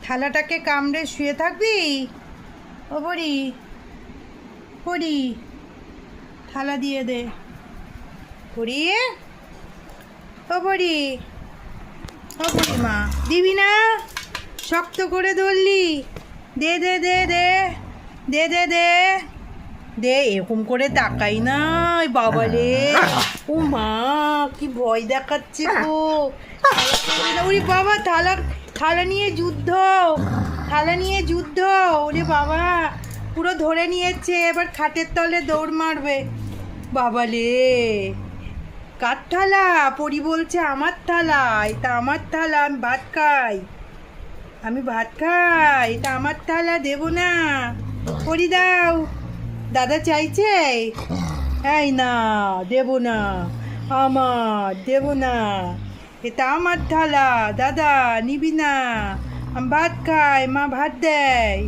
থালাটাকে কামড়ে শুয়ে থাকবি? ও বড়ি, বড়ি, থালা দিয়ে দে। বড়ি, ও বড়ি, ও বড়ি মা, দিবি না? শক্ত করে ধরলি। দে দে দে দে দে দে দে দে। এরকম করে তাকাই না, ওই বাবা রে। ও মা, কি ভয় দেখাচ্ছে গো। ওরে বাবা, থালা থালা নিয়ে যুদ্ধ, থালা নিয়ে যুদ্ধ। ওরে বাবা, পুরো ধরে নিয়েছে, এবার খাটের তলে দৌড় মারবে। বাবা রে, কার থালা? পরি বলছে আমার থালা, এটা আমার থালা, আমি ভাত খাই, আমি ভাত খাই, এটা আমার থালা, দেবো না। পরি দাও, দাদা চাইছে। এই না, দেবো না, আমার দেবো না, এটা আমার থালা, দাদা নিবি না, আমি ভাত খাই, মা ভাত দেয়।